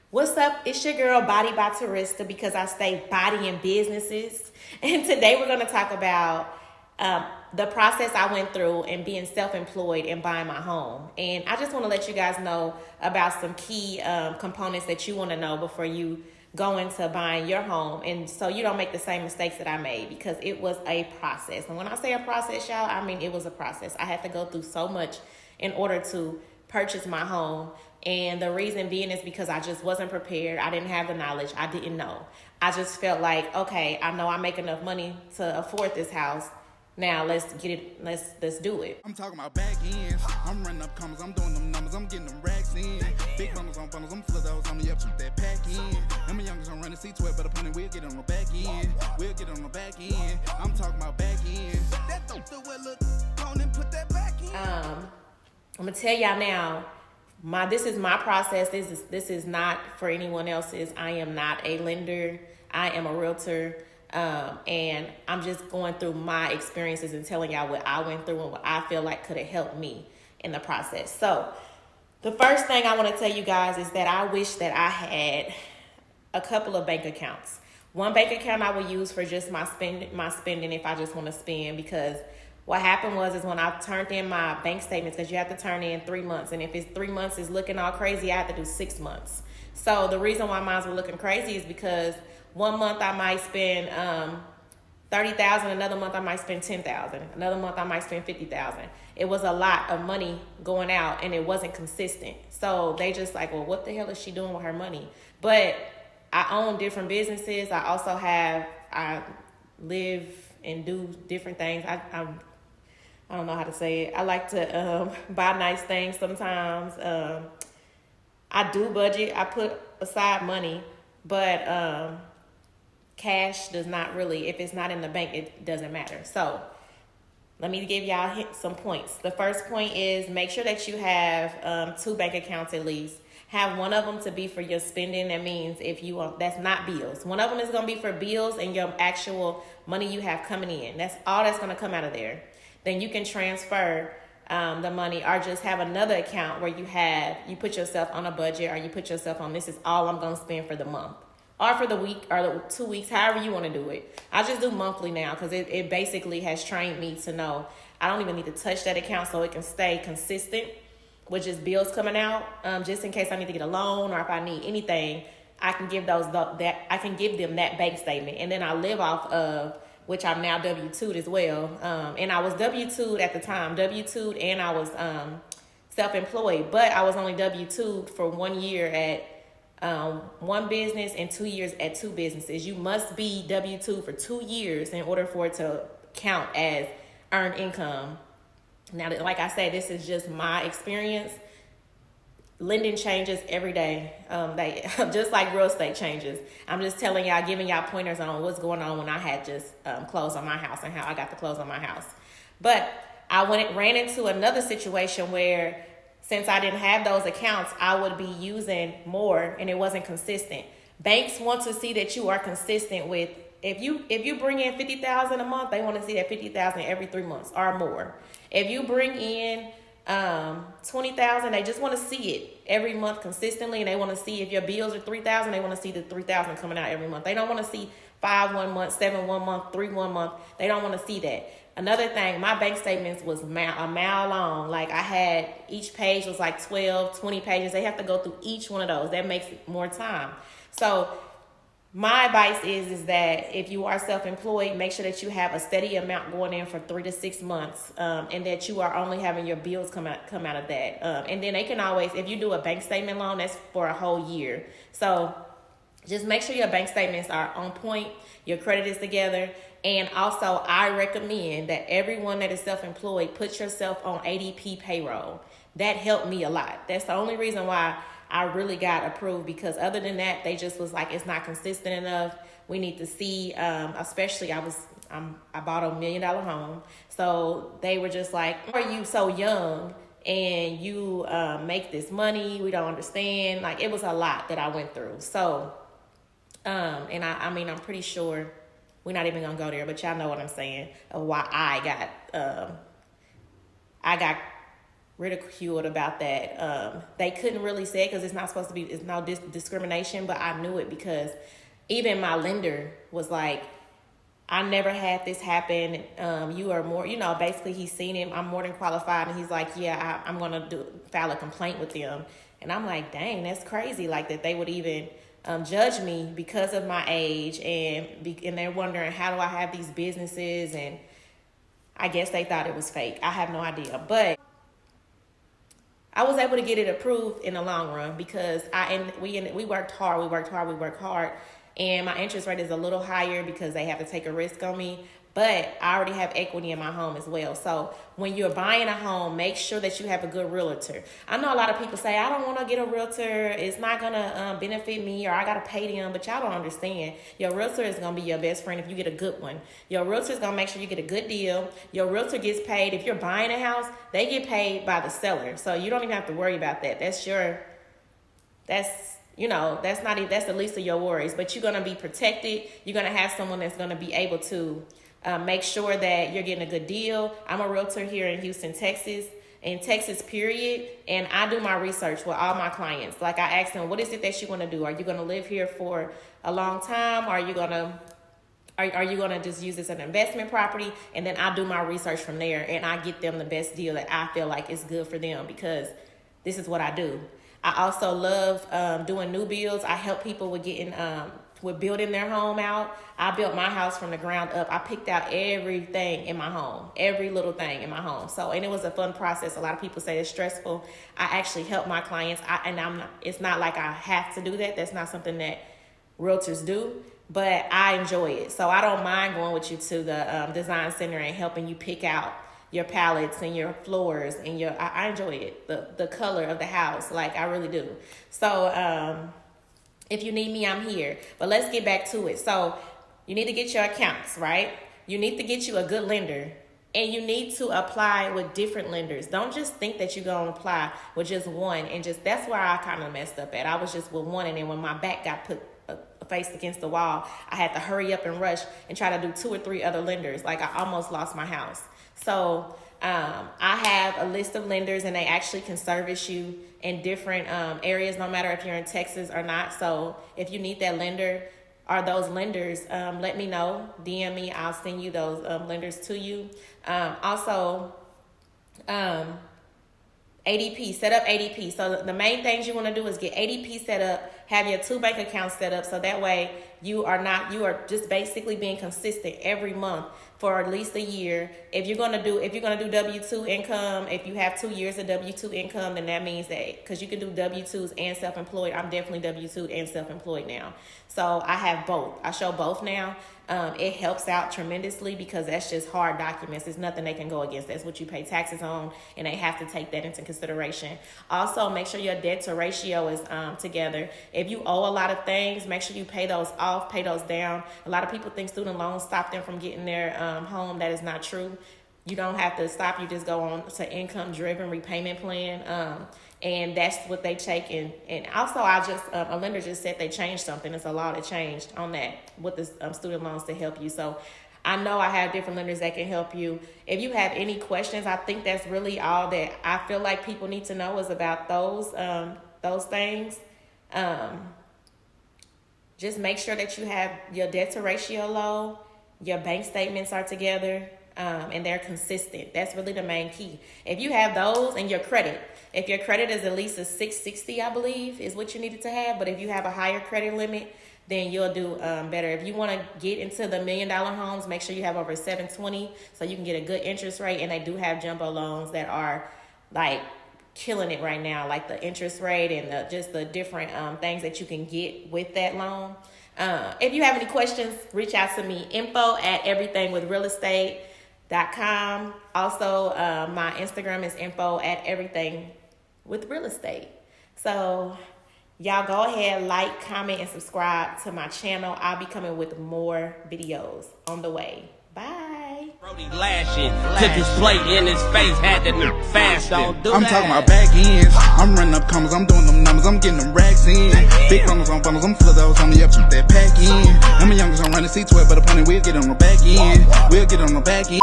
What's up? It's your girl Body by Tarista because I stay bodying businesses. And today we're going to talk about the process I went through and being self-employed and buying my home. And I just want to let you guys know about some key components that you want to know before you go into buying your home, and so you don't make the same mistakes that I made, because it was a process. And when I say a process, y'all, I mean it was a process. I had to go through so much in order to purchase my home. And the reason being is because I just wasn't prepared. I didn't have the knowledge. I didn't know. I just felt like, okay, I know I make enough money to afford this house. Now let's get it. Let's do it. I'm talking about back ends. I'm running up commas. I'm doing them numbers. I'm getting them racks in. Big bundles on bundles. I'm full of those on me up. Keep that pack in. I'm a youngest. I'm running C12, but upon it, we'll get on the back end. We'll get on the back end. I'm talking about back end. That don't feel well. Look, on and put that back in. I'm gonna tell y'all now. This is my process. This is not for anyone else's. I am not a lender. I am a realtor. And I'm just going through my experiences and telling y'all what I went through and what I feel like could have helped me in the process. So the first thing I want to tell you guys is that I wish that I had a couple of bank accounts. One bank account I would use for just my spending if I just want to spend, because what happened was when I turned in my bank statements, because you have to turn in 3 months, and if it's 3 months is looking all crazy, I have to do 6 months. So the reason why mine were looking crazy is because one month I might spend $30,000, another month I might spend $10,000, another month I might spend $50,000. It was a lot of money going out, and it wasn't consistent. So they just like, well, what the hell is she doing with her money? But I own different businesses. I live and do different things. I don't know how to say it. I like to buy nice things sometimes. I do budget. I put aside money, but cash does not really, if it's not in the bank, it doesn't matter. So let me give y'all some points. The first point is make sure that you have 2 bank accounts at least. Have one of them to be for your spending. That means that's not bills. One of them is going to be for bills and your actual money you have coming in. That's all that's going to come out of there. Then you can transfer the money, or just have another account where you put yourself on a budget, or you put yourself on, this is all I'm going to spend for the month, or for the week, or the 2 weeks, however you want to do it. I just do monthly now because it basically has trained me to know I don't even need to touch that account, so it can stay consistent with just bills coming out. Just in case I need to get a loan, or if I need anything, I can give them that bank statement, and then I live off of, which I'm now W-2'd as well. And I was W-2'd at the time, W-2'd, and I was self-employed, but I was only W-2'd for 1 year at one business and 2 years at 2 businesses. You must be W-2 for 2 years in order for it to count as earned income. Now, like I said, this is just my experience. Lending changes every day. They just like real estate changes. I'm just telling y'all, giving y'all pointers on what's going on when I had just closed on my house and how I got to close on my house. But I ran into another situation where, since I didn't have those accounts, I would be using more and it wasn't consistent. Banks want to see that you are consistent with, if you bring in $50,000 a month, they want to see that $50,000 every 3 months or more. If you bring in $20,000, they just want to see it every month consistently, and they want to see if your bills are $3,000, they want to see the $3,000 coming out every month. They don't want to see 5 1 month, 7 1 month, 3 1 month. They don't want to see that. Another thing, my bank statements was a mile long. Like, I had, each page was like 12, 20 pages. They have to go through each one of those. That makes more time. So my advice is that if you are self-employed, make sure that you have a steady amount going in for 3 to 6 months, and that you are only having your bills come out of that. And then they can always, if you do a bank statement loan, that's for a whole year. So just make sure your bank statements are on point, your credit is together. And also, I recommend that everyone that is self-employed, put yourself on ADP payroll. That helped me a lot. That's the only reason why I really got approved, because other than that, they just was like, it's not consistent enough. We need to see, especially I bought a $1 million home. So they were just like, are you so young and you make this money? We don't understand. Like, it was a lot that I went through. So, and I mean, I'm pretty sure we're not even gonna go there, but y'all know what I'm saying, of why I got ridiculed about that. They couldn't really say it because it's not supposed to be, it's no discrimination, but I knew it because even my lender was like, I never had this happen. You are more, basically he's seen it. I'm more than qualified. And he's like, yeah, I'm going to file a complaint with them. And I'm like, dang, that's crazy. Like that they would even judge me because of my age. And they're wondering, how do I have these businesses? And I guess they thought it was fake. I have no idea. But I was able to get it approved in the long run because we worked hard. And my interest rate is a little higher because they have to take a risk on me. But I already have equity in my home as well. So when you're buying a home, make sure that you have a good realtor. I know a lot of people say, I don't want to get a realtor. It's not going to benefit me, or I got to pay them. But y'all don't understand. Your realtor is going to be your best friend if you get a good one. Your realtor is going to make sure you get a good deal. Your realtor gets paid. If you're buying a house, they get paid by the seller. So you don't even have to worry about that. That's the least of your worries. But you're going to be protected. You're going to have someone that's going to be able to make sure that you're getting a good deal. I'm a realtor here in Houston, Texas, period. And I do my research with all my clients. Like I ask them, what is it that you want to do? Are you going to live here for a long time? Are you going to just use this as an investment property? And then I do my research from there, and I get them the best deal that I feel like is good for them because this is what I do. I also love doing new builds. I help people with with building their home out. I built my house from the ground up. I picked out everything in my home, every little thing in my home. And it was a fun process. A lot of people say it's stressful. I actually help my clients. It's not like I have to do that. That's not something that realtors do, but I enjoy it. So I don't mind going with you to the design center and helping you pick out your palettes and your floors and I enjoy it. The color of the house, like I really do. So if you need me, I'm here. But let's get back to it. So you need to get your accounts, right? You need to get you a good lender, and you need to apply with different lenders. Don't just think that you're going to apply with just one. That's where I kind of messed up at. I was just with one, and then when my back got put face against the wall, I had to hurry up and rush and try to do 2 or 3 other lenders. Like I almost lost my house. So I have a list of lenders, and they actually can service you in different areas, no matter if you're in Texas or not. So if you need that lender or those lenders, let me know. DM me. I'll send you those lenders to you. Also, ADP, set up ADP. So the main things you want to do is get ADP set up, have your 2 bank accounts set up, so that way you are just basically being consistent every month for at least a year. If you're gonna do W-2 income, if you have 2 years of W-2 income, then that means that, because you can do W-2s and self-employed. I'm definitely W-2 and self-employed now. So I have both. I show both now. It helps out tremendously because that's just hard documents. There's nothing they can go against. That's what you pay taxes on, and they have to take that into consideration. Also, make sure your debt to ratio is together. If you owe a lot of things, make sure you pay those off, pay those down. A lot of people think student loans stop them from getting their home. That is not true. You don't have to stop. You just go on to income-driven repayment plan. And that's what they take. And also, a lender just said they changed something. It's a law that changed on that with the student loans to help you. So I know I have different lenders that can help you. If you have any questions, I think that's really all that I feel like people need to know is about those things. Just make sure that you have your debt to ratio low, your bank statements are together, and they're consistent. That's really the main key. If you have those, and your credit, if your credit is at least a 660, I believe, is what you needed to have. But if you have a higher credit limit, then you'll do better. If you want to get into the $1 million homes, make sure you have over 720 so you can get a good interest rate. And they do have jumbo loans that are like killing it right now, like the interest rate and just the different things that you can get with that loan. If you have any questions, reach out to me. info@everythingwithrealestate.com. Also, my Instagram is info@everythingwithrealestate. So y'all go ahead, like, comment, and subscribe to my channel. I'll be coming with more videos on the way. Bye. Brody lashing, took his plate in his face, had to fast. Don't do I'm that. talking about back ends. I'm running up commas, I'm doing them numbers, I'm getting them racks in. Big runners on funnels, I'm full of those on me, up keep that pack in. I'm a youngest, I'm running C12, but upon it, we'll get on the back end. We'll get on the back end.